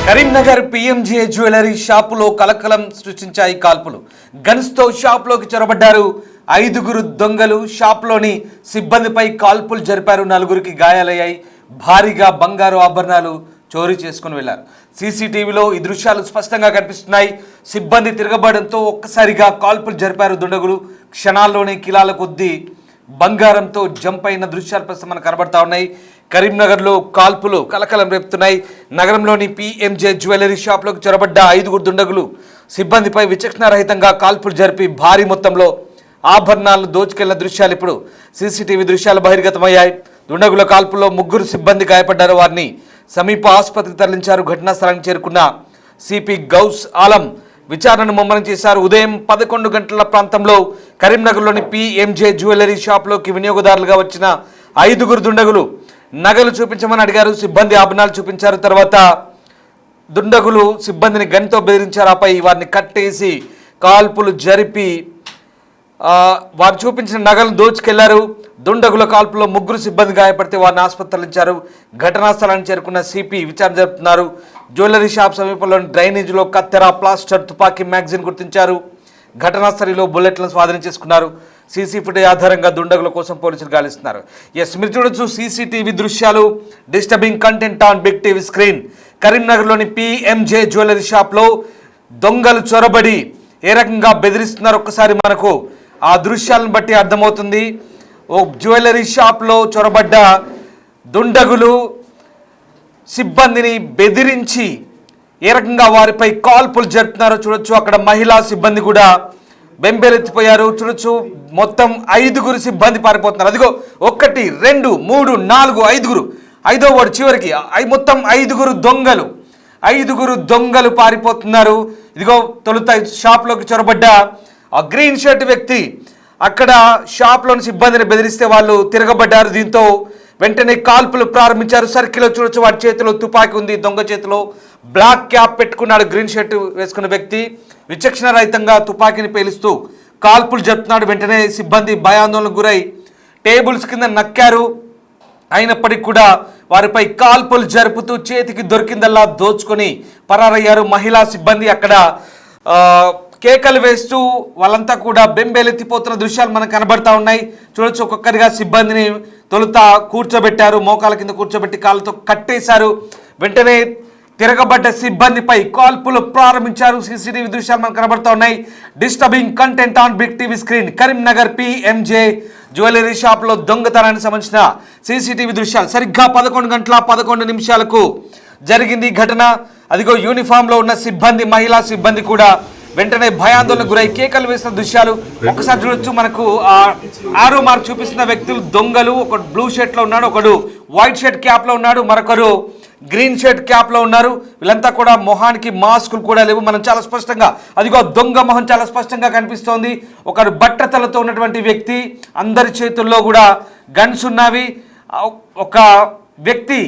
Karimnagar PMJ jewellery షాపులో కలకలం సృష్టించాయి కాల్పులు. గన్స్తో షాపులోకి చొరబడ్డారు ఐదుగురు దొంగలు. షాపులోని సిబ్బందిపై కాల్పులు జరిపారు. నలుగురికి గాయాలయ్యాయి. భారీగా బంగారు ఆభరణాలు చోరీ చేసుకుని వెళ్లారు. సీసీటీవీలో ఈ దృశ్యాలు స్పష్టంగా కనిపిస్తున్నాయి. సిబ్బంది తిరగబడంతో ఒక్కసారిగా కాల్పులు జరిపారు దుండగులు. క్షణాల్లోనే కిలాల కొద్దీ బంగారంతో జంప్ అయిన దృశ్యాలు ప్రస్తుతం మనకు కనబడతా ఉన్నాయి. కరీంనగర్లో కాల్పులు కలకలం రేపుతున్నాయి. నగరంలోని పీఎంజే జ్యువెలరీ షాప్లోకి చొరబడ్డ ఐదుగురు దుండగులు సిబ్బందిపై విచక్షణారహితంగా కాల్పులు జరిపి భారీ మొత్తంలో ఆభరణాలను దోచుకెళ్లిన దృశ్యాలు ఇప్పుడు సీసీటీవీ దృశ్యాలు బహిర్గతమయ్యాయి. దుండగుల కాల్పుల్లో ముగ్గురు సిబ్బంది గాయపడ్డారు. వారిని సమీప ఆసుపత్రికి తరలించారు. ఘటనా స్థలానికి చేరుకున్న సిపి గౌస్ ఆలం విచారణను ముమ్మరం చేశారు. ఉదయం 11 గంటల ప్రాంతంలో కరీంనగర్లోని పీఎంజే జ్యువెలరీ షాప్లోకి వినియోగదారులుగా వచ్చిన ఐదుగురు దుండగులు నగలు చూపించమని అడిగారు. సిబ్బంది ఆభరణాలు చూపించారు. తర్వాత దుండగులు సిబ్బందిని గన్తో బెదిరించారు. ఆపై వారిని కట్టేసి కాల్పులు జరిపి వారు చూపించిన నగలను దోచుకెళ్లారు. దుండగుల కాల్పులో ముగ్గురు సిబ్బంది గాయపడితే వారిని ఆసుపత్రి తరలించారు. ఘటనా స్థలానికి చేరుకున్న సిపి విచారణ జరుపుతున్నారు. జ్యువెలరీ షాప్ సమీపంలోని డ్రైనేజీలో కత్తెర, ప్లాస్టర్, తుపాకీ, మ్యాగజైన్ గుర్తించారు. ఘటనా స్థలిలో బుల్లెట్లను స్వాధీనం చేసుకున్నారు. సీసీ ఫుటేజ్ ఆధారంగా దుండగుల కోసం పోలీసులు గాలిస్తున్నారు. మీరు చూడొచ్చు సీసీటీవీ దృశ్యాలు. Disturbing content on big TV screen. కరీంనగర్లోని పీఎంజే జ్యువెలరీ షాప్లో దొంగలు చొరబడి ఏ రకంగా బెదిరిస్తున్నారు ఒక్కసారి మనకు ఆ దృశ్యాలను బట్టి అర్థమవుతుంది. ఓ జ్యువెలరీ షాప్లో చొరబడ్డ దుండగులు సిబ్బందిని బెదిరించి ఏ రకంగా వారిపై కాల్పులు జరుపుతున్నారో చూడొచ్చు. అక్కడ మహిళా సిబ్బంది కూడా బెంబేలెత్తిపోయారు. చూడొచ్చు మొత్తం ఐదుగురు సిబ్బంది పారిపోతున్నారు. అదిగో 1 2 3 4 5గురు, ఐదో వాడు చివరికి మొత్తం ఐదుగురు దొంగలు పారిపోతున్నారు. ఇదిగో తొలుత షాప్లోకి చొరబడ్డ ఆ గ్రీన్ షర్ట్ వ్యక్తి అక్కడ షాప్లోని సిబ్బందిని బెదిరిస్తే వాళ్ళు తిరగబడ్డారు. దీంతో వెంటనే కాల్పులు ప్రారంభించారు. సర్కిల్లో చూడొచ్చు వాడి చేతిలో తుపాకీ ఉంది. దొంగ చేతిలో బ్లాక్ క్యాప్ పెట్టుకున్నాడు గ్రీన్ షర్ట్ వేసుకున్న వ్యక్తి. విచక్షణ రహితంగా తుపాకీని పేలుస్తూ కాల్పులు జరుపుతున్నాడు. వెంటనే సిబ్బంది భయాందోళనకు గురై టేబుల్స్ కింద నక్కారు. అయినప్పటికీ కూడా వారిపై కాల్పులు జరుపుతూ చేతికి దొరికిందల్లా దోచుకొని పరారయ్యారు. మహిళా సిబ్బంది అక్కడ కేకలు వేస్తూ వాళ్ళంతా కూడా బెంబేలెత్తిపోతున్న దృశ్యాలు మనకు కనబడతా ఉన్నాయి. చూడొచ్చు ఒక్కొక్కరిగా సిబ్బందిని తొలుత కూర్చోబెట్టారు. మోకాల కింద కూర్చోబెట్టి కాళ్ళతో కట్టేశారు. వెంటనే తిరగబడ్డ సిబ్బందిపై కాల్పులు ప్రారంభించారు. సీసీటీవీ దృశ్యాలు మనకు కనబడతా ఉన్నాయి. Disturbing content on big TV screen. Karimnagar PMJ jewellery షాప్లో దొంగతనానికి సంబంధించిన సీసీటీవీ దృశ్యాలు. సరిగ్గా 11 గంటల 11 నిమిషాలకు జరిగింది ఘటన. అదిగో యూనిఫామ్లో ఉన్న సిబ్బంది, మహిళా సిబ్బంది కూడా వెంటనే భయాందోళనకు గురై కేకలు వేసిన దృశ్యాలు ఒక్కసారి చూడొచ్చు. మనకు ఆరో మార్క్ చూపిస్తున్న వ్యక్తులు దొంగలు. ఒకడు బ్లూ షర్ట్లో ఉన్నాడు, ఒకడు వైట్ షర్ట్ క్యాప్లో ఉన్నాడు, మరొకరు గ్రీన్ షర్ట్ క్యాప్లో ఉన్నారు. వీళ్ళంతా కూడా మొహానికి మాస్కులు కూడా లేవు. మనం చాలా స్పష్టంగా అదిగో దొంగ మొహం చాలా స్పష్టంగా కనిపిస్తోంది. ఒకడు బట్టతలతో ఉన్నటువంటి వ్యక్తి. అందరి చేతుల్లో కూడా గన్స్ ఉన్నవి. ఒక వ్యక్తి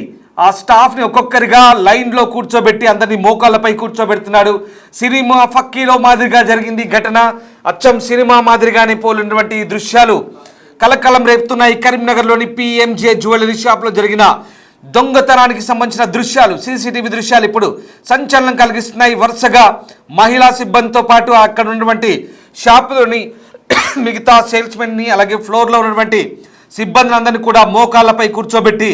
ఆ స్టాఫ్ని ఒక్కొక్కరిగా లైన్లో కూర్చోబెట్టి అందరినీ మోకాళ్ళపై కూర్చోబెడుతున్నాడు. సినిమా ఫక్కీలో మాదిరిగా జరిగింది ఘటన. అచ్చం సినిమా మాదిరిగానే పోలినటువంటి దృశ్యాలు కలకలం రేపుతున్నాయి. కరీంనగర్లోని పీఎంజే జ్యువెలరీ షాప్లో జరిగిన దొంగతనానికి సంబంధించిన దృశ్యాలు, సీసీటీవీ దృశ్యాలు ఇప్పుడు సంచలనం కలిగిస్తున్నాయి. వరుసగా మహిళా సిబ్బందితో పాటు అక్కడ ఉన్నటువంటి షాపులోని మిగతా సేల్స్మెన్ని, అలాగే ఫ్లోర్లో ఉన్నటువంటి సిబ్బందిని అందరినీ కూడా మోకాళ్ళపై కూర్చోబెట్టి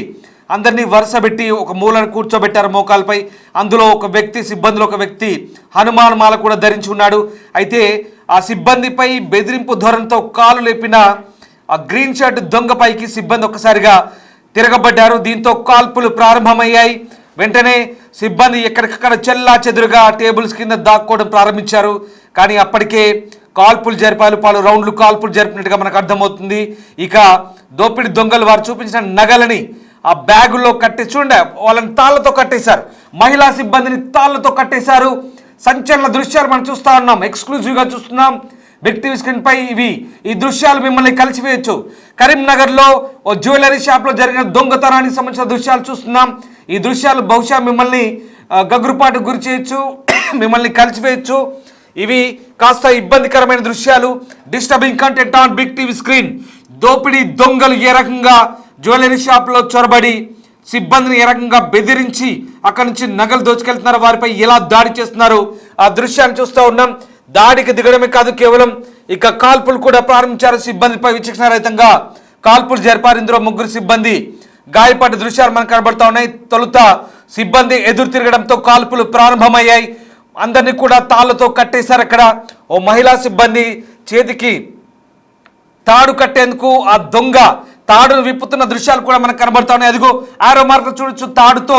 అందరినీ వరుసబెట్టి ఒక మూలను కూర్చోబెట్టారు మోకాలపై. అందులో ఒక వ్యక్తి, సిబ్బందిలో ఒక వ్యక్తి హనుమాన్ మాల కూడా ధరించి ఉన్నాడు. అయితే ఆ సిబ్బందిపై బెదిరింపు ధోరణితో కాలు లేపిన ఆ గ్రీన్ షర్ట్ దొంగపైకి సిబ్బంది ఒక్కసారిగా తిరగబడ్డారు. దీంతో కాల్పులు ప్రారంభమయ్యాయి. వెంటనే సిబ్బంది ఎక్కడికక్కడ చెల్లా చెదురుగా టేబుల్స్ కింద దాక్కోవడం ప్రారంభించారు. కానీ అప్పటికే కాల్పులు జరిపారు. పలు రౌండ్లు కాల్పులు జరిపినట్టుగా మనకు అర్థమవుతుంది. ఇక దోపిడి దొంగలు వారు చూపించిన నగలని ఆ బ్యాగుల్లో కట్టేసి చూడండి, వాళ్ళని తాళ్లతో కట్టేశారు. మహిళా సిబ్బందిని తాళ్లతో కట్టేశారు. సంచలన దృశ్యాలు మనం చూస్తూ ఉన్నాం, ఎక్స్క్లూజివ్గా చూస్తున్నాం బిగ్ టీవీ స్క్రీన్ పై. ఈ దృశ్యాలు మిమ్మల్ని కలిసివేయచ్చు. కరీంనగర్లో ఓ జ్యువెలరీ షాప్లో జరిగిన దొంగతనానికి సంబంధించిన దృశ్యాలు చూస్తున్నాం. ఈ దృశ్యాలు బహుశా మిమ్మల్ని గగురుపాటు గురి చేయొచ్చు, మిమ్మల్ని కలిసివేయచ్చు. ఇవి కాస్త ఇబ్బందికరమైన దృశ్యాలు. Disturbing content on big TV screen. దోపిడీ దొంగలు ఏ రకంగా జ్యువెలరీ షాప్లో చొరబడి సిబ్బందిని ఏ రకంగా బెదిరించి అక్కడి నుంచి నగలు దోచుకెళ్తున్నారు, వారిపై ఎలా దాడి చేస్తున్నారు ఆ దృశ్యాన్ని చూస్తూ ఉన్నాం. దాడికి దిగడమే కాదు, కేవలం ఇక కాల్పులు కూడా ప్రారంభించారు. సిబ్బందిపై విచక్షణారహితంగా కాల్పులు జరిపారు. ఇందులో 3 సిబ్బంది గాయపడ్డ దృశ్యాలు మనకు కనబడతా ఉన్నాయి. తొలుత సిబ్బంది ఎదురు తిరగడంతో కాల్పులు ప్రారంభమయ్యాయి. అందరినీ కూడా తాళ్లతో కట్టేశారు. అక్కడ ఓ మహిళా సిబ్బంది చేతికి తాడు కట్టేందుకు ఆ దొంగ తాడును విప్పుతున్న దృశ్యాలు కూడా మనకు కనబడతా ఉన్నాయి. అదిగో ఆరో మార్గం చూడొచ్చు. తాడుతో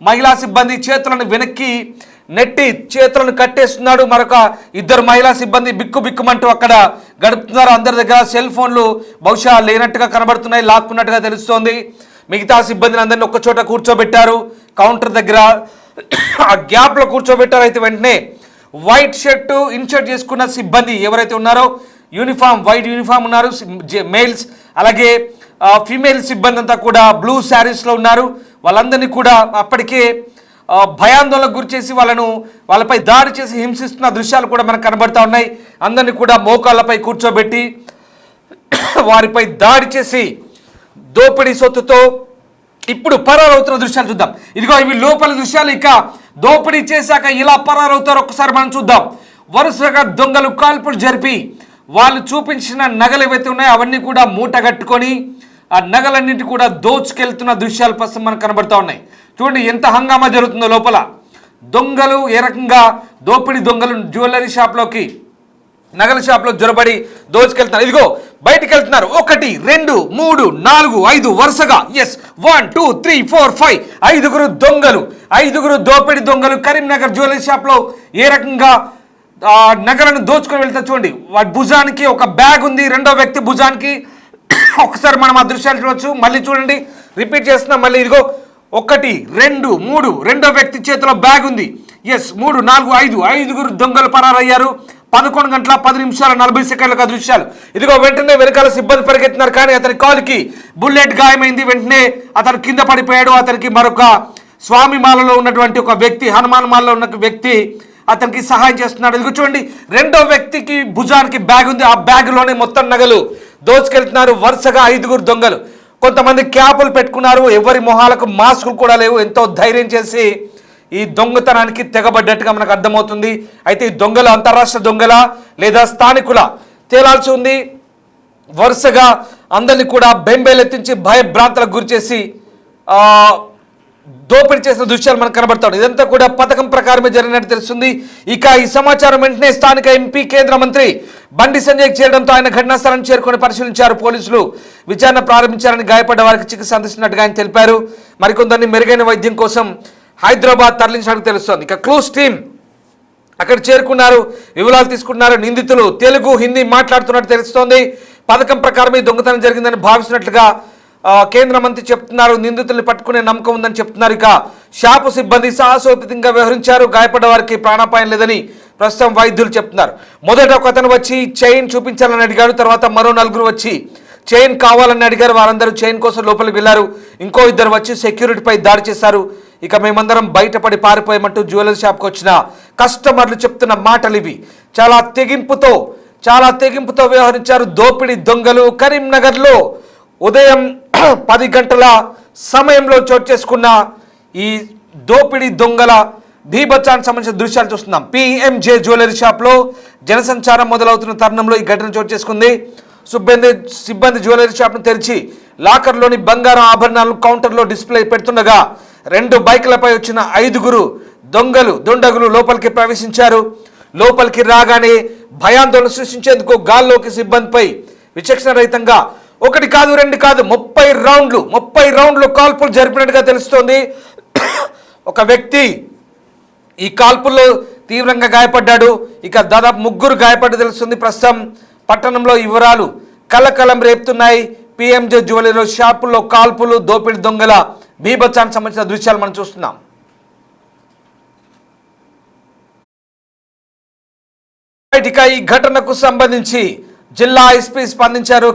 మహిళా సిబ్బంది చేతులను వెనక్కి నెట్టి చేతులను కట్టేస్తున్నాడు. మరొక 2 మహిళా సిబ్బంది బిక్కుమంటూ అక్కడ గడుపుతున్నారు. అందరి దగ్గర సెల్ ఫోన్లు బహుశా లేనట్టుగా కనబడుతున్నాయి, లాక్కున్నట్టుగా తెలుస్తోంది. మిగతా సిబ్బందిని అందరినీ ఒక్క చోట కూర్చోబెట్టారు. కౌంటర్ దగ్గర ఆ గ్యాప్లో కూర్చోబెట్టారు. అయితే వెంటనే వైట్ షర్టు ఇన్షర్ట్ చేసుకున్న సిబ్బంది ఎవరైతే ఉన్నారో వైట్ యూనిఫామ్ ఉన్నారు మేల్స్, అలాగే ఫీమేల్ సిబ్బంది అంతా కూడా బ్లూ శారీస్లో ఉన్నారు. వాళ్ళందరినీ కూడా అప్పటికే భయాందోళనకు గురి చేసి వాళ్ళపై దాడి చేసి హింసిస్తున్న దృశ్యాలు కూడా మనకు కనబడతా ఉన్నాయి. అందరినీ కూడా మోకాళ్ళపై కూర్చోబెట్టి వారిపై దాడి చేసి దోపిడీ సొత్తుతో ఇప్పుడు పరారవుతున్న దృశ్యాలు చూద్దాం. ఇదిగో ఇవి లోపల దృశ్యాలు. ఇక దోపిడీ చేశాక ఇలా పరారవుతారో ఒకసారి మనం చూద్దాం. వరుసగా దొంగలు కాల్పులు జరిపి వాళ్ళు చూపించిన నగలు ఏవైతే ఉన్నాయో అవన్నీ కూడా మూటగట్టుకొని ఆ నగలన్నింటి కూడా దోచుకెళ్తున్న దృశ్యాలు ప్రస్తుతం మనకు కనబడతా ఉన్నాయి. చూడండి ఎంత హంగామా జరుగుతుందో లోపల. దొంగలు ఏ రకంగా దోపిడీ దొంగలు జ్యువెలరీ షాప్లోకి నగల షాప్లో జొరబడి దోచుకెళ్తున్నారు. ఇదిగో బయటికి వెళ్తున్నారు. 1 2 3 4 5 వరుసగా 1 2 3 4 5 5 దొంగలు, 5 దోపిడీ దొంగలు కరీంనగర్ జ్యువెలరీ షాప్లో ఏ రకంగా నగలను దోచుకొని వెళ్తారు. చూడండి వాడి భుజానికి ఒక బ్యాగ్ ఉంది, రెండో వ్యక్తి భుజానికి ఒకసారి మనం ఆ దృశ్యాలు చూడవచ్చు. మళ్ళీ చూడండి, రిపీట్ చేస్తున్నాం మళ్ళీ. ఇదిగో 1 2 3 రెండో వ్యక్తి చేతిలో బ్యాగ్ ఉంది. 3 4 5 5 దొంగలు పరారయ్యారు. 11 గంటల 10 నిమిషాల 40 సెకండ్లకు దృశ్యాలు. ఇదిగో వెంటనే వెనకాల సిబ్బంది పరిగెత్తున్నారు, కానీ అతని కాలుకి బుల్లెట్ గాయమైంది. వెంటనే అతను కింద పడిపోయాడు. అతనికి మరొక స్వామి మాలలో ఉన్నటువంటి ఒక వ్యక్తి, హనుమాన్ మాలలో ఉన్న వ్యక్తి అతనికి సహాయం చేస్తున్నాడు. ఇదిగో చూడండి, రెండో వ్యక్తికి భుజానికి బ్యాగ్ ఉంది. ఆ బ్యాగ్లోనే మొత్తం నగలు దోచుకెళ్తున్నారు. వరుసగా 5 దొంగలు. కొంతమంది క్యాపులు పెట్టుకున్నారు, ఎవరి మొహాలకు మాస్కులు కూడా లేవు. ఎంతో ధైర్యం చేసి ఈ దొంగతనానికి తెగబడ్డట్టుగా మనకు అర్థమవుతుంది. అయితే ఈ దొంగలు అంతరాష్ట్ర దొంగల లేదా స్థానికుల తేలాల్సి ఉంది. వరుసగా అందరినీ కూడా బెంబేలెత్తించి భయభ్రాంతులకు గురి చేసి దోపిడీ చేసిన దృశ్యాలు మనకు కనబడతాడు. ఇదంతా కూడా పథకం ప్రకారమే జరిగినట్టు తెలుస్తుంది. ఇక ఈ సమాచారం వెంటనే స్థానిక ఎంపీ కేంద్ర మంత్రి బండి సంజయ్ చేరడంతో ఆయన ఘటనా స్థలాన్ని చేరుకొని పరిశీలించారు. పోలీసులు విచారణ ప్రారంభించారని, గాయపడ్డ వారికి చికిత్స అందిస్తున్నట్టుగా ఆయన తెలిపారు. మరికొందరిని మెరుగైన వైద్యం కోసం హైదరాబాద్ తరలించినట్టు తెలుస్తోంది. ఇక క్లూస్ టీం అక్కడ చేరుకున్నారు, వివరాలు తీసుకుంటున్నారు. నిందితులు తెలుగు, హిందీ మాట్లాడుతున్నట్టు తెలుస్తోంది. పథకం ప్రకారం ఈ దొంగతనం జరిగిందని భావిస్తున్నట్లుగా కేంద్ర మంత్రి చెప్తున్నారు. నిందితుల్ని పట్టుకునే నమ్మకం ఉందని చెప్తున్నారు. ఇక షాపు సిబ్బంది సాహసోపేతంగా వ్యవహరించారు. గాయపడ్డ వారికి ప్రాణాపాయం లేదని ప్రస్తుతం వైద్యులు చెప్తున్నారు. మొదట ఒక అతను వచ్చి చైన్ చూపించాలని అడిగాడు. తర్వాత మరో 4 వచ్చి చైన్ కావాలని అడిగారు. వారందరూ చైన్ కోసం లోపలికి వెళ్లారు. ఇంకో 2 వచ్చి సెక్యూరిటీపై దాడి చేశారు. ఇక మేమందరం బయటపడి పారిపోయామంటూ జ్యువెలరీ షాప్కి వచ్చిన కస్టమర్లు చెప్తున్న మాటలు ఇవి. చాలా తెగింపుతో వ్యవహరించారు దోపిడీ దొంగలు. కరీంనగర్లో ఉదయం 10 గంటల సమయంలో చోటు చేసుకున్న ఈ దోపిడీ దొంగల భీభత్సానికి సంబంధించిన దృశ్యాలు చూస్తున్నాం. పిఎంజే జ్యువెలరీ షాప్లో జనసంచారం మొదలవుతున్న తరుణంలో ఈ ఘటన చోటు చేసుకుంది. సిబ్బంది జ్యువెలరీ షాప్ను తెరిచి లాకర్లోని బంగారం ఆభరణాలను కౌంటర్లో డిస్ప్లే పెడుతుండగా 2 బైకులపై వచ్చిన 5 దుండగులు లోపలికి ప్రవేశించారు. లోపలికి రాగానే భయాందోళన సృష్టించేందుకు గాల్లోకి సిబ్బందిపై విచక్షణ రహితంగా 1 కాదు 2 కాదు 30 రౌండ్లు కాల్పులు జరిపినట్టుగా తెలుస్తోంది. ఒక వ్యక్తి ఈ కాల్పుల్లో తీవ్రంగా గాయపడ్డాడు. ఇక దాదాపు 3 గాయపడ్డ తెలుస్తుంది. ప్రస్తుతం పట్టణంలో వివరాలు కలకలం రేపుతున్నాయి. పిఎంజే జ్యువెలరీ షాపుల్లో కాల్పులు, దోపిడీ దొంగల బీభత్సానికి సంబంధించిన దృశ్యాలు మనం చూస్తున్నాం. ఇక ఈ ఘటనకు సంబంధించి జిల్లా ఎస్పీ స్పందించారు.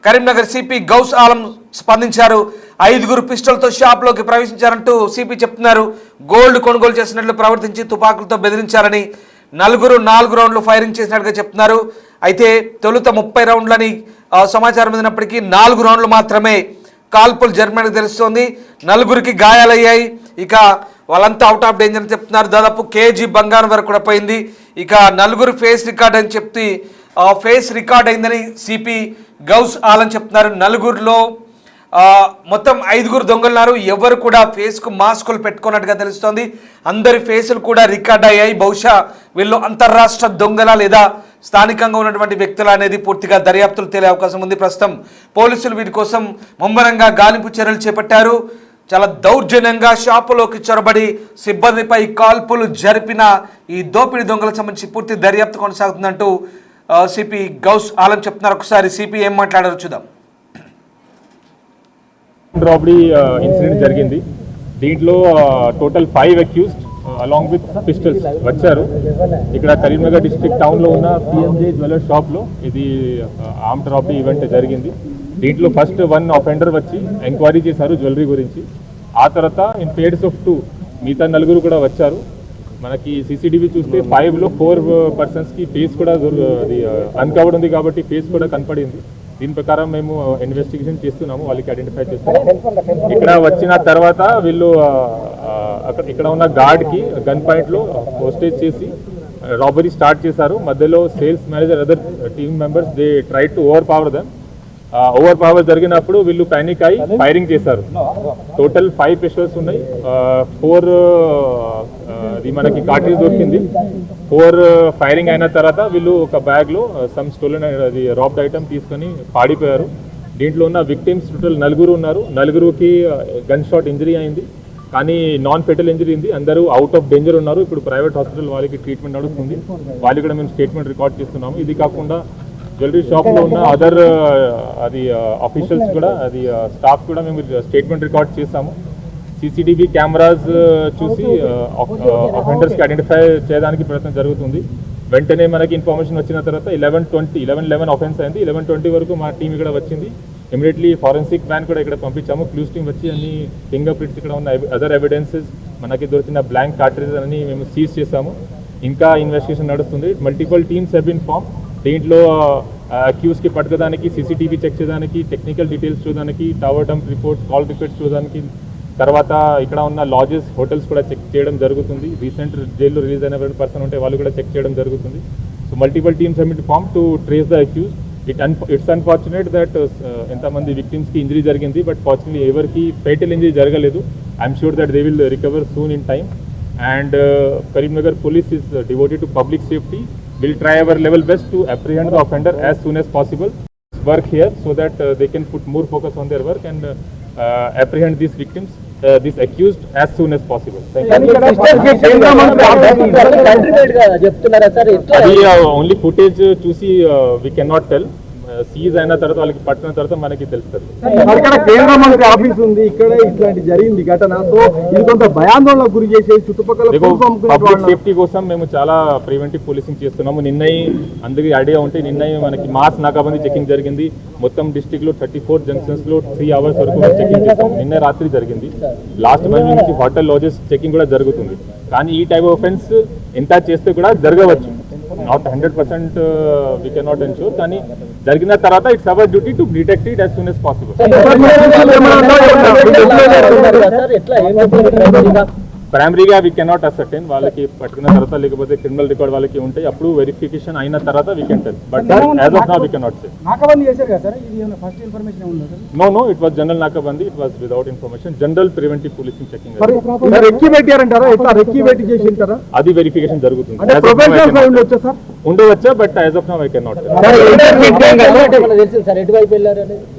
కరీంనగర్ సిపి గౌస్ ఆలం స్పందించారు. 5 పిస్టల్తో షాప్లోకి ప్రవేశించారంటూ సిపి చెప్తున్నారు. గోల్డ్ కొనుగోలు చేసినట్లు ప్రవర్తించి తుపాకులతో బెదిరించారని, 4 రౌండ్లు ఫైరింగ్ చేసినట్టుగా చెప్తున్నారు. అయితే తొలుత 30 రౌండ్లని సమాచారం అందినప్పటికీ 4 రౌండ్లు మాత్రమే కాల్పులు జరిపినట్టు తెలుస్తోంది. నలుగురికి గాయాలయ్యాయి. ఇక వాళ్ళంతా అవుట్ ఆఫ్ డేంజర్ అని చెప్తున్నారు. దాదాపు కేజీ బంగారం వరకు కూడా పోయింది. ఇక నలుగురు ఫేస్ రికార్డ్ అని చెప్తే ఫేస్ రికార్డ్ అయిందని సిపి గౌస్ ఆలం చెప్తున్నారు. నలుగురిలో మొత్తం 5 దొంగలున్నారు. ఎవరు కూడా ఫేస్కు మాస్కులు పెట్టుకున్నట్టుగా తెలుస్తోంది. అందరి ఫేసులు కూడా రికార్డ్ అయ్యాయి. బహుశా వీళ్ళు అంతర్రాష్ట్ర దొంగల లేదా స్థానికంగా ఉన్నటువంటి వ్యక్తులు అనేది పూర్తిగా దర్యాప్తులు తేలే అవకాశం ఉంది. ప్రస్తుతం పోలీసులు వీటి కోసం ముమ్మరంగా గాలింపు చర్యలు చేపట్టారు. చాలా దౌర్జన్యంగా షాపులోకి చొరబడి సిబ్బందిపై కాల్పులు జరిపిన ఈ దోపిడీ దొంగలకు సంబంధించి పూర్తి దర్యాప్తు కొనసాగుతుందంటూ సిపి గౌస్ ఆలం చెప్తున్నారు. ఒకసారి సిపి ఏం మాట్లాడారు చూద్దాం. రాబరీ ఇన్సిడెంట్ జరిగింది. దీంట్లో total 5 accused along with pistols వచ్చారు. ఇక్కడ కరీంనగర్ డిస్ట్రిక్ట్ టౌన్లో ఉన్న పిఎంజే జ్యువెలర్ షాప్లో ఇది ఆర్మ్డ్ రాబరీ ఈవెంట్ జరిగింది. దీంట్లో ఫస్ట్ 1 అఫెండర్ వచ్చి ఎంక్వైరీ చేశారు జ్యువెలరీ గురించి. ఆ తర్వాత ఇన్ పేర్స్ ఆఫ్ 2 మిగతా 4 కూడా వచ్చారు. మనకి సీసీటీవీ చూస్తే 5లో 4 పర్సన్స్కి ఫేస్ కూడా అన్కవర్డ్ ఉంది కాబట్టి ఫేస్ కూడా కనపడింది. దీని ప్రకారం మేము ఇన్వెస్టిగేషన్ చేస్తున్నాము, వాళ్ళకి ఐడెంటిఫై చేస్తున్నాము. ఇక్కడ వచ్చిన తర్వాత వీళ్ళు ఇక్కడ ఉన్న గార్డ్కి గన్ పాయింట్లో హోస్టేజ్ చేసి రాబరీ స్టార్ట్ చేశారు. మధ్యలో sales manager other team members they try to over power జరిగినప్పుడు వీళ్ళు పానిక్ అయి ఫైరింగ్ చేశారు. టోటల్ 5 పిస్టల్స్ ఉన్నాయి. 4 మనకి కార్ట్రిడ్జ్ దొరికింది. 4 ఫైరింగ్ అయిన తర్వాత వీళ్ళు ఒక బ్యాగ్లో సమ్ స్టోలెన్ అది రాబ్డ్ ఐటమ్ తీసుకొని పాడిపోయారు. దీంట్లో ఉన్న విక్టిమ్స్ టోటల్ 4 ఉన్నారు. 4కి గన్ షాట్ ఇంజరీ అయింది, కానీ నాన్ ఫెటల్ ఇంజరీ ఉంది. అందరూ అవుట్ ఆఫ్ డేంజర్ ఉన్నారు. ఇప్పుడు ప్రైవేట్ హాస్పిటల్ వాళ్ళకి ట్రీట్మెంట్ నడుస్తుంది. వాళ్ళు కూడా మేము స్టేట్మెంట్ రికార్డ్ చేస్తున్నాము. ఇది కాకుండా జ్యువెలరీ షాప్లో ఉన్న అదర్ ఆఫీషియల్స్ కూడా స్టాఫ్ కూడా మేము స్టేట్మెంట్ రికార్డ్ చేస్తాము. సీసీటీవీ కెమెరాస్ చూసి అఫెండర్స్కి ఐడెంటిఫై చేయడానికి ప్రయత్నం జరుగుతుంది. వెంటనే మనకి ఇన్ఫర్మేషన్ వచ్చిన తర్వాత 11 అఫెన్స్ అయింది. 11:20 వరకు మా టీం ఇక్కడ వచ్చింది. ఇమీడియట్లీ ఫారెన్సిక్ వ్యాన్ కూడా ఇక్కడ పంపించాము. క్లూస్ టీమ్ వచ్చి అన్ని ఫింగర్ ప్రింట్స్ ఇక్కడ ఉన్న అదర్ ఎవిడెన్సెస్ మనకి దొరికిన బ్లాంక్ కార్ట్రిడ్జ్ అన్ని మేము సీజ్ చేసాము. ఇంకా ఇన్వెస్టిగేషన్ నడుస్తుంది. Multiple teams have been form. దీంట్లో అక్యూస్కి పట్టుకోవడానికి, సీసీటీవీ చెక్ చేయడానికి, టెక్నికల్ డీటెయిల్స్ చూడడానికి, tower dump reports, call reports చూడడానికి, తర్వాత ఇక్కడ ఉన్న లాడ్జెస్, హోటల్స్ కూడా చెక్ చేయడం జరుగుతుంది. రీసెంట్ జైల్లో రిలీజ్ అయిన పర్సన్ ఉంటే వాళ్ళు కూడా చెక్ చేయడం జరుగుతుంది. So multiple teams have been form to trace the accused. It's unfortunate that ఎంతమంది విక్టిమ్స్కి ఇంజరీ జరిగింది, బట్ ఫార్చునేట్లీ ఎవరికి ఫేటల్ ఇంజరీ జరగలేదు. I'm sure that they will recover soon in time. And Karimnagar police is devoted to public safety. We'll try our level best to apprehend the offender as soon as possible. Work here so that they can put more focus on their work and apprehend these victims, these accused as soon as possible. Thank you. Only footage చూసి we cannot tell. Seize అయిన తర్వాత వాళ్ళకి పట్టిన తర్వాత మనకి తెలుస్తుంది. ఇక్కడ కేంద్ర మంత్రి ఆఫీస్ ఉంది, ఇక్కడ ఇట్లాంటి జరిగింది ఘటన. సో ఇది కొంత భయాందోళనకు గురి చేసే చుట్టుపక్కల పబ్లిక్ సేఫ్టీ కోసం మేము చాలా ప్రివెంటివ్ పోలీసింగ్ చేస్తున్నాము. నిన్నయి అందరికీ ఐడియా ఉంటే నిన్నయి మనకి మాస్ నాకాబందీ చెకింగ్ జరిగింది. మొత్తం డిస్ట్రిక్ట్ లో 34 జంక్షన్స్ లో 3 hours వరకు చెకింగ్ చేస్తాం. నిన్న రాత్రి జరిగింది. లాస్ట్ మంత్ నుంచి హోటల్ లాడ్జెస్ చెకింగ్ కూడా జరుగుతుంది. కానీ ఈ టైప్ ఆఫ్ ఆఫెన్స్ ఎంత చేస్తే కూడా జరగవచ్చు. నాట్ 100% we cannot ensure, కానీ జరిగిన తర్వాత it's our duty to detect it as soon as possible. ప్రైమరీగా వీ కెనాట్ అసర్టైన్. వాళ్ళకి పట్టుకున్న తర్వాత లేకపోతే క్రిమినల్ రికార్డ్ వాళ్ళకి ఉంటాయి, అప్పుడు వెరిఫికేషన్ అయిన తర్వాత we can tell. But as of now we cannot say. No, it was general నాకాబందీ. It was without information. General preventive policing checking. అది వెరిఫికేషన్ జరుగుతుంది. ఉండవచ్చా, but as of now I cannot tell.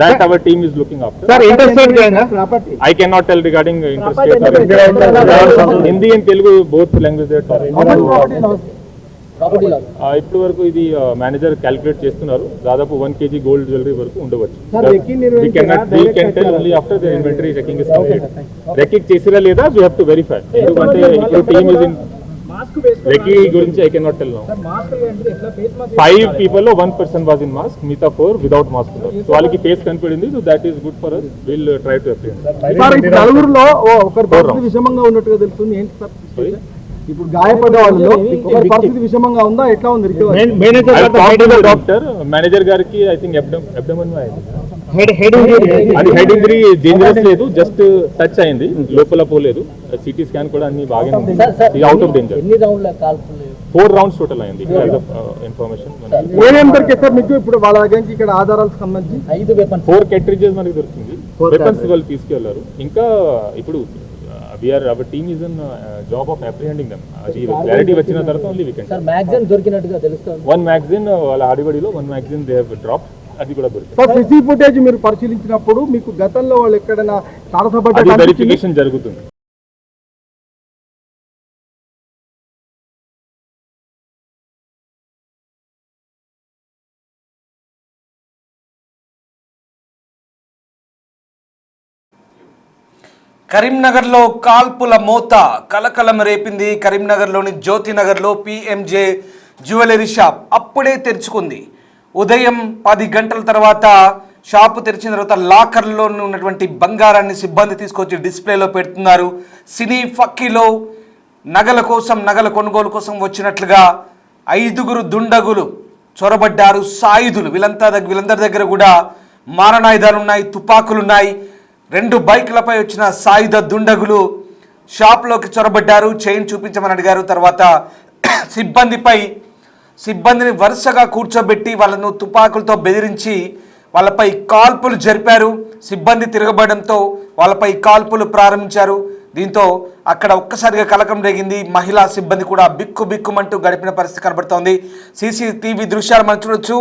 That our team is looking after. I cannot tell regarding interstate. Hindi and Telugu both language. ఇప్పటి వరకు ఇది manager calculate చేస్తున్నారు. దాదాపు 1 kg gold jewellery వరకు ఉండవచ్చు. రెక్కి చేసిరా లేదా వీ హ్యావ్ టు వెరిఫై. ఎందుకంటే ఇప్పుడు టీమ్ ఇస్ ఇన్ రెక్కి గురించి I cannot tell now. 5 people లో 1 person was in mask, మిగతా 4 వితౌట్ మాస్క్ ఉన్నారు. సో వాళ్ళకి ఫేస్ కనిపడింది. So that is good for us. Will try to apprehend. నలుగురులో ఒకరు విషమంగా ఉన్నట్టుగా తెలుస్తుంది. ఏంటి సార్? ఇప్పుడు గాయపడ్డ వాళ్ళలో ఒకరి పరిస్థితి విషమంగా ఉందా, ఎట్లా ఉంది డాక్టర్ మేనేజర్ గారికి ఐ థింక్ అబ్డమన్ అది హెడ్ ఇంజరీ డేంజరస్ లేదు, జస్ట్ టచ్ అయింది, లోపల పోలేదు. సిటీ స్కాన్ కూడా అన్ని బాగానే ఉంది, out of danger. 4 rounds total అయింది ఇన్ఫర్మేషన్. ఏమేమి దొరికాయి సార్ మీకు ఇప్పుడు వాళ్ళ దగ్గర నుంచి ఇక్కడ ఆధారాలకు సంబంధించి? 4 cartridges మనకి దొరికింది, వెపన్స్ వాళ్ళు తీసుకెళ్లారు. ఇంకా ఇప్పుడు our team is in job of apprehending them. అది క్లారిటీ వచ్చిన తర్వాత only we can. Sir magazine దొరికినట్టుగా తెలుస్తుంది. 1 magazine వాళ్ళ ఆడిబడిలో 1 magazine దే హావ్ డ్రాప్, అది కూడా దొరికింది. సార్ సిసి ఫుటేజ్ మీరు పరిశీలించినప్పుడు మీకు గతంలో వాళ్ళు ఎక్కడైనా తారసపడ్డ వెరిఫికేషన్ జరుగుతుంది. కరీంనగర్లో కాల్పుల మోత కలకలం రేపింది. కరీంనగర్లోని జ్యోతినగర్లో పిఎంజే జ్యువెలరీ షాప్ అప్పుడే తెరుచుకుంది. ఉదయం 10 గంటల తర్వాత షాపు తెరిచిన తర్వాత లాకర్లో ఉన్నటువంటి బంగారాన్ని సిబ్బంది తీసుకొచ్చి డిస్ప్లేలో పెడుతున్నారు. సినీ ఫక్కీలో నగల కొనుగోలు కోసం వచ్చినట్లుగా 5 దుండగులు చొరబడ్డారు. సాయుధులు వీళ్ళందరి దగ్గర కూడా మారణాయుధాలు ఉన్నాయి, తుపాకులున్నాయి. 2 బైకులపై వచ్చిన సాయుధ దుండగులు షాప్లోకి చొరబడ్డారు. చైన్ చూపించమని అడిగారు. తర్వాత సిబ్బందిని వరుసగా కూర్చోబెట్టి వాళ్ళను తుపాకులతో బెదిరించి వాళ్ళపై కాల్పులు జరిపారు. సిబ్బంది తిరగబడంతో వాళ్ళపై కాల్పులు ప్రారంభించారు. దీంతో అక్కడ ఒక్కసారిగా కలకం రేగింది. మహిళా సిబ్బంది కూడా బిక్కుమంటూ గడిపిన పరిస్థితి కనబడుతోంది. సీసీటీవీ దృశ్యాలు మనం చూడొచ్చు.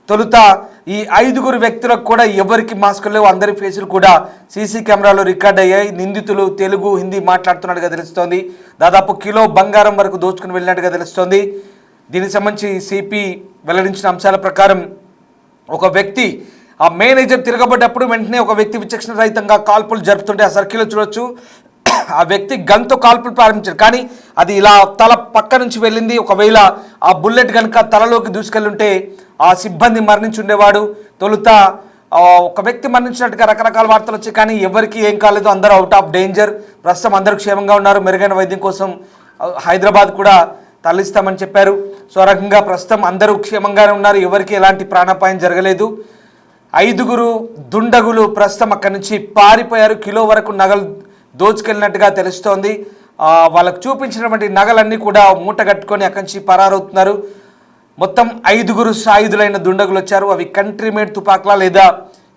తొలుత ఈ 5 వ్యక్తులకు కూడా ఎవరికి మాస్కులు లేవు, అందరి ఫేసులు కూడా సీసీ కెమెరాలో రికార్డ్ అయ్యాయి. నిందితులు తెలుగు, హిందీ మాట్లాడుతున్నట్టుగా తెలుస్తోంది. దాదాపు కిలో బంగారం వరకు దోచుకుని వెళ్ళినట్టుగా తెలుస్తోంది. దీనికి సంబంధించి సిపి వెల్లడించిన అంశాల ప్రకారం ఒక వ్యక్తి ఆ మేనేజర్ తిరగబడ్డప్పుడు వెంటనే ఒక వ్యక్తి విచక్షణ రహితంగా కాల్పులు జరుపుతుంటే ఆ సర్కిల్లో చూడొచ్చు. ఆ వ్యక్తి గన్తో కాల్పులు ప్రారంభించారు, కానీ అది ఇలా తల పక్క నుంచి వెళ్ళింది. ఒకవేళ ఆ బుల్లెట్ కనుక తలలోకి దూసుకెళ్ళుంటే ఆ సిబ్బంది మరణించి ఉండేవాడు. తొలుత ఒక వ్యక్తి మరణించినట్టుగా రకరకాల వార్తలు వచ్చాయి, కానీ ఎవరికి ఏం కాలేదు, అందరూ అవుట్ ఆఫ్ డేంజర్. ప్రస్తుతం అందరూ క్షేమంగా ఉన్నారు. మెరుగైన వైద్యం కోసం హైదరాబాద్ కూడా తరలిస్తామని చెప్పారు. సో ఆ రకంగా ప్రస్తుతం అందరూ క్షేమంగానే ఉన్నారు, ఎవరికి ఎలాంటి ప్రాణాపాయం జరగలేదు. 5 దుండగులు ప్రస్తుతం అక్కడి నుంచి పారిపోయారు. కిలో వరకు నగలు దోచుకెళ్ళినట్టుగా తెలుస్తోంది. వాళ్ళకు చూపించినటువంటి నగలన్నీ కూడా మూట కట్టుకొని అక్కడి నుంచి పరారవుతున్నారు. మొత్తం 5 సాయుధులైన దుండగులు వచ్చారు. అవి కంట్రీ మేడ్ తుపాకులా లేదా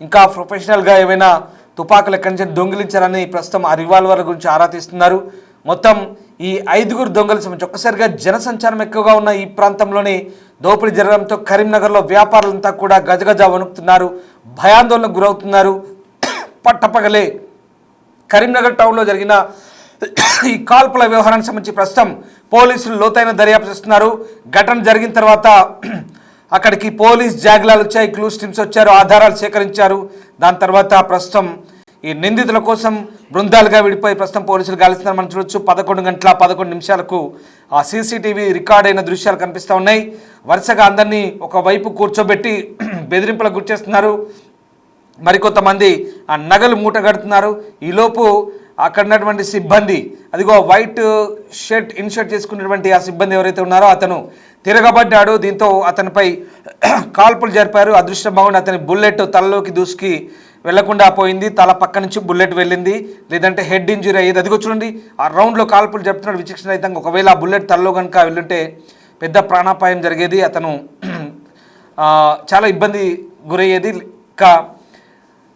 ఇంకా ప్రొఫెషనల్గా ఏమైనా తుపాకులు ఎక్కడి నుంచి దొంగిలించారని ప్రస్తుతం ఆ రివాల్వర్ గురించి ఆరా తీస్తున్నారు. మొత్తం ఈ 5 దొంగల సంబంధించి ఒక్కసారిగా జనసంచారం ఎక్కువగా ఉన్న ఈ ప్రాంతంలోనే దోపిడీ జరగడంతో కరీంనగర్లో వ్యాపారులంతా కూడా గజగజ వణుకుతున్నారు, భయాందోళనకు గురవుతున్నారు. పట్టపగలే కరీంనగర్ టౌన్లో జరిగిన ఈ కాల్పుల వ్యవహారానికి సంబంధించి ప్రస్తుతం పోలీసులు లోతైన దర్యాప్తు చేస్తున్నారు. ఘటన జరిగిన తర్వాత అక్కడికి పోలీస్ జాగ్లాలు వచ్చాయి, క్లూస్ టీమ్స్ వచ్చారు, ఆధారాలు సేకరించారు. దాని తర్వాత ప్రస్తుతం ఈ నిందితుల కోసం బృందాలుగా విడిపోయి ప్రస్తుతం పోలీసులు గాలిస్తున్నారు. మనం చూడొచ్చు 11 గంటల 11 నిమిషాలకు ఆ సీసీటీవీ రికార్డ్ అయిన దృశ్యాలు కనిపిస్తూ ఉన్నాయి. వరుసగా అందరినీ ఒకవైపు కూర్చోబెట్టి బెదిరింపులకు గురిచేస్తున్నారు. మరికొంతమంది ఆ నగలు మూట కడుతున్నారు. ఈలోపు అక్కడ ఉన్నటువంటి సిబ్బంది, అదిగో వైట్ షర్ట్ ఇన్షర్ట్ చేసుకున్నటువంటి ఆ సిబ్బంది ఎవరైతే ఉన్నారో అతను తిరగబడ్డాడు. దీంతో అతనిపై కాల్పులు జరిపారు. అదృష్టం బాగుండి అతని బుల్లెట్ తలలోకి దూసుకి వెళ్లకుండా పోయింది. తల పక్క నుంచి బుల్లెట్ వెళ్ళింది, లేదంటే హెడ్ ఇంజరీ అయ్యేది. అదిగో చూడండి, ఆ రౌండ్లో కాల్పులు జరుపుతున్నాడు విచక్షణ రహితంగా. ఒకవేళ ఆ బుల్లెట్ తలలో కనుక వెళ్ళుంటే పెద్ద ప్రాణాపాయం జరిగేది, అతను చాలా ఇబ్బంది గురయ్యేది.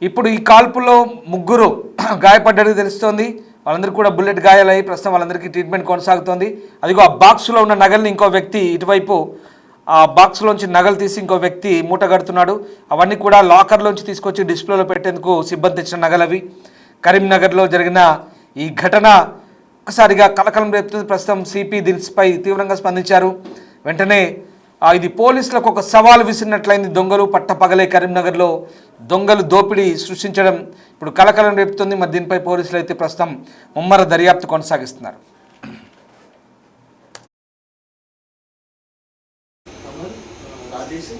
ఇప్పుడు ఈ కాల్పులో 3 గాయపడ్డట్టు తెలుస్తోంది. వాళ్ళందరికీ కూడా బుల్లెట్ గాయాలయ్యి ప్రస్తుతం వాళ్ళందరికీ ట్రీట్మెంట్ కొనసాగుతోంది. అదిగో ఆ బాక్స్లో ఉన్న నగల్ని ఇంకో వ్యక్తి ఇటువైపు ఆ బాక్స్లోంచి నగలు తీసి ఇంకో వ్యక్తి మూట కడుతున్నాడు. అవన్నీ కూడా లాకర్లోంచి తీసుకొచ్చి డిస్ప్లేలో పెట్టేందుకు సిబ్బంది తెచ్చిన నగలవి. కరీంనగర్లో జరిగిన ఈ ఘటన ఒకసారిగా కలకలం రేపుతుంది. ప్రస్తుతం సిపి దీనిపై తీవ్రంగా స్పందించారు. వెంటనే ఇది పోలీసులకు ఒక సవాల్ విసిరినట్లయింది. దొంగలు పట్టపగలే కరీంనగర్లో దొంగలు దోపిడీ సృష్టించడం ఇప్పుడు కలకలం రేపుతుంది. మరి దీనిపై పోలీసులు అయితే ప్రస్తుతం ముమ్మర దర్యాప్తు కొనసాగిస్తున్నారు. రాజేష్